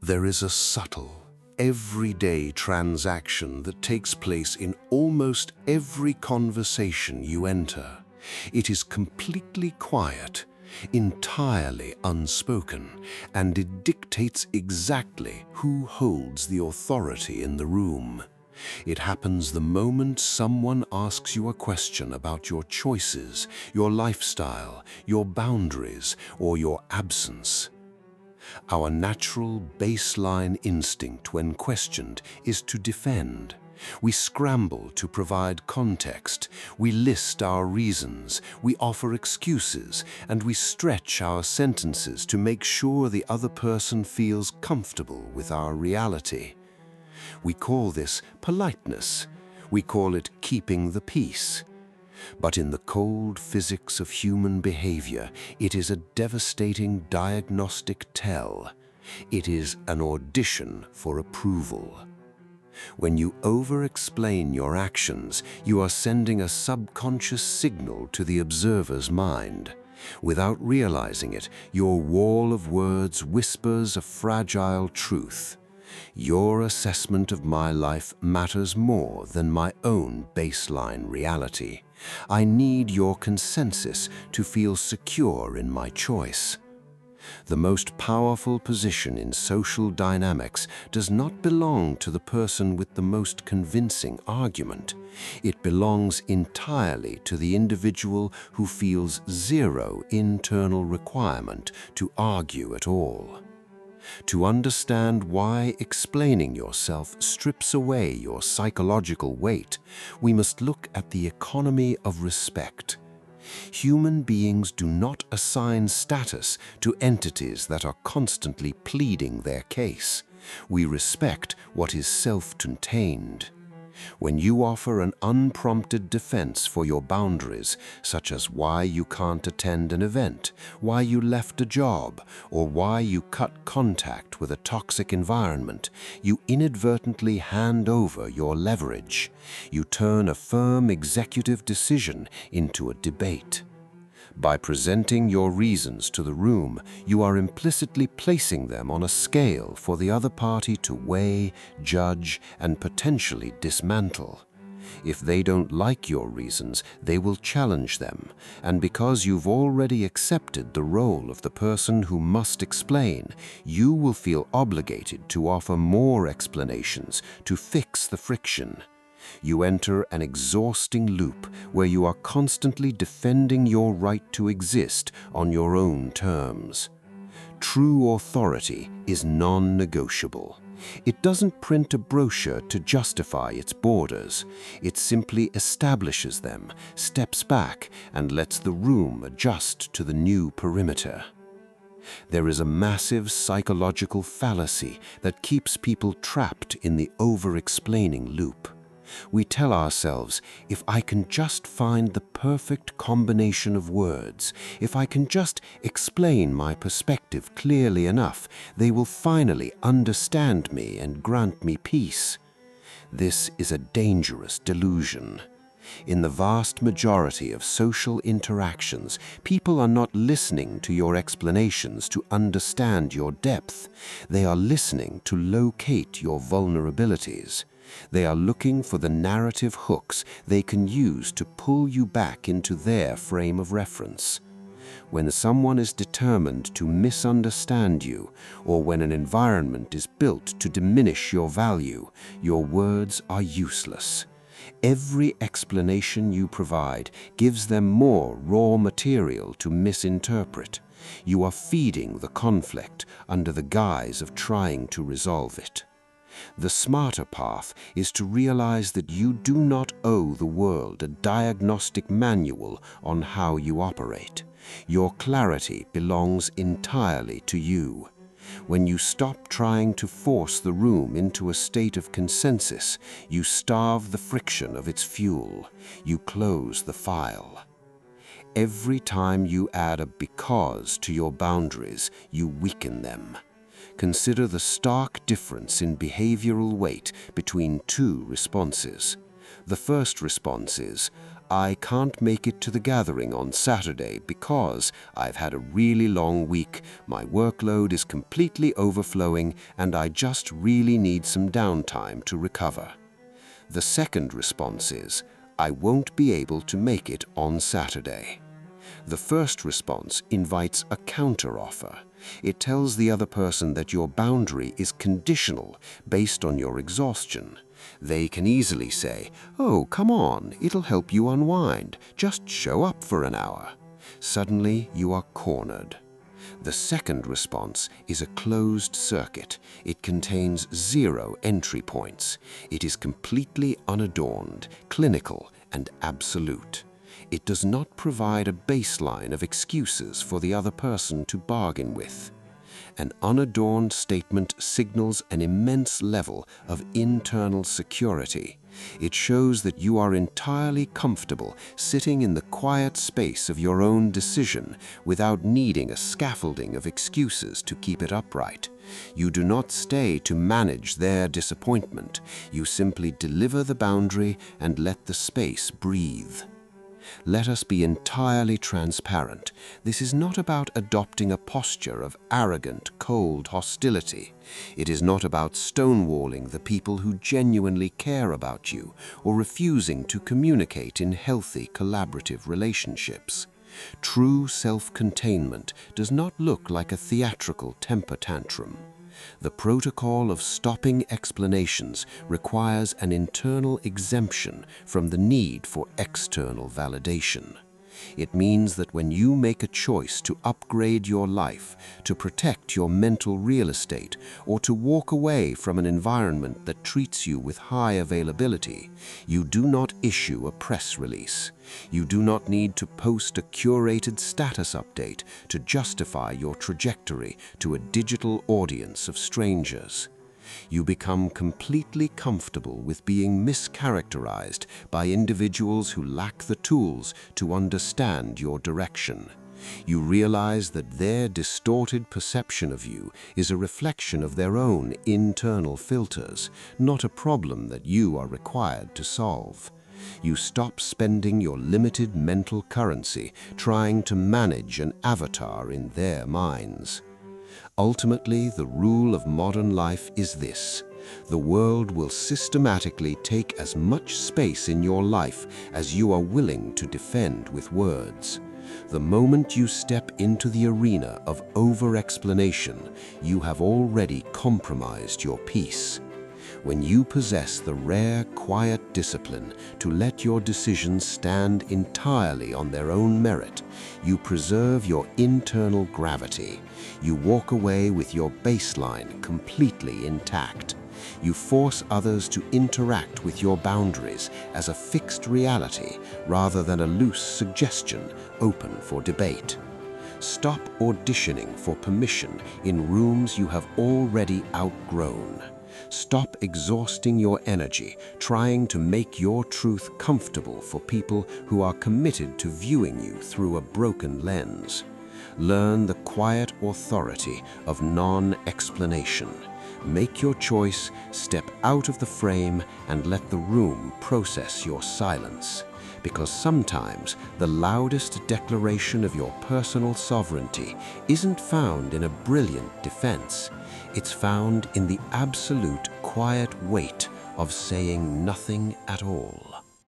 There is a subtle, everyday transaction that takes place in almost every conversation you enter. It is completely quiet, entirely unspoken, and it dictates exactly who holds the authority in the room. It happens the moment someone asks you a question about your choices, your lifestyle, your boundaries, or your absence. Our natural baseline instinct when questioned is to defend. We scramble to provide context, we list our reasons, we offer excuses, and we stretch our sentences to make sure the other person feels comfortable with our reality. We call this politeness. We call it keeping the peace. But in the cold physics of human behavior, it is a devastating diagnostic tell. It is an audition for approval. When you over-explain your actions, you are sending a subconscious signal to the observer's mind. Without realizing it, your wall of words whispers a fragile truth. Your assessment of my life matters more than my own baseline reality. I need your consensus to feel secure in my choice. The most powerful position in social dynamics does not belong to the person with the most convincing argument. It belongs entirely to the individual who feels zero internal requirement to argue at all. To understand why explaining yourself strips away your psychological weight, we must look at the economy of respect. Human beings do not assign status to entities that are constantly pleading their case. We respect what is self-contained. When you offer an unprompted defense for your boundaries, such as why you can't attend an event, why you left a job, or why you cut contact with a toxic environment, you inadvertently hand over your leverage. You turn a firm executive decision into a debate. By presenting your reasons to the room, you are implicitly placing them on a scale for the other party to weigh, judge, and potentially dismantle. If they don't like your reasons, they will challenge them, and because you've already accepted the role of the person who must explain, you will feel obligated to offer more explanations to fix the friction. You enter an exhausting loop where you are constantly defending your right to exist on your own terms. True authority is non-negotiable. It doesn't print a brochure to justify its borders. It simply establishes them, steps back, and lets the room adjust to the new perimeter. There is a massive psychological fallacy that keeps people trapped in the over-explaining loop. We tell ourselves, if I can just find the perfect combination of words, if I can just explain my perspective clearly enough, they will finally understand me and grant me peace. This is a dangerous delusion. In the vast majority of social interactions, people are not listening to your explanations to understand your depth. They are listening to locate your vulnerabilities. They are looking for the narrative hooks they can use to pull you back into their frame of reference. When someone is determined to misunderstand you, or when an environment is built to diminish your value, your words are useless. Every explanation you provide gives them more raw material to misinterpret. You are feeding the conflict under the guise of trying to resolve it. The smarter path is to realize that you do not owe the world a diagnostic manual on how you operate. Your clarity belongs entirely to you. When you stop trying to force the room into a state of consensus, you starve the friction of its fuel. You close the file. Every time you add a because to your boundaries, you weaken them. Consider the stark difference in behavioral weight between two responses. The first response is, I can't make it to the gathering on Saturday because I've had a really long week, my workload is completely overflowing, and I just really need some downtime to recover. The second response is, I won't be able to make it on Saturday. The first response invites a counteroffer. It tells the other person that your boundary is conditional based on your exhaustion. They can easily say, "Oh, come on, it'll help you unwind. Just show up for an hour." Suddenly, you are cornered. The second response is a closed circuit. It contains 0 entry points. It is completely unadorned, clinical, and absolute. It does not provide a baseline of excuses for the other person to bargain with. An unadorned statement signals an immense level of internal security. It shows that you are entirely comfortable sitting in the quiet space of your own decision without needing a scaffolding of excuses to keep it upright. You do not stay to manage their disappointment. You simply deliver the boundary and let the space breathe. Let us be entirely transparent. This is not about adopting a posture of arrogant, cold hostility. It is not about stonewalling the people who genuinely care about you or refusing to communicate in healthy, collaborative relationships. True self-containment does not look like a theatrical temper tantrum. The protocol of stopping explanations requires an internal exemption from the need for external validation. It means that when you make a choice to upgrade your life, to protect your mental real estate, or to walk away from an environment that treats you with high availability, you do not issue a press release. You do not need to post a curated status update to justify your trajectory to a digital audience of strangers. You become completely comfortable with being mischaracterized by individuals who lack the tools to understand your direction. You realize that their distorted perception of you is a reflection of their own internal filters, not a problem that you are required to solve. You stop spending your limited mental currency trying to manage an avatar in their minds. Ultimately, the rule of modern life is this: the world will systematically take as much space in your life as you are willing to defend with words. The moment you step into the arena of over-explanation, you have already compromised your peace. When you possess the rare, quiet discipline to let your decisions stand entirely on their own merit, you preserve your internal gravity. You walk away with your baseline completely intact. You force others to interact with your boundaries as a fixed reality rather than a loose suggestion open for debate. Stop auditioning for permission in rooms you have already outgrown. Stop exhausting your energy trying to make your truth comfortable for people who are committed to viewing you through a broken lens. Learn the quiet authority of non-explanation. Make your choice, step out of the frame, and let the room process your silence. Because sometimes the loudest declaration of your personal sovereignty isn't found in a brilliant defense. It's found in the absolute quiet weight of saying nothing at all.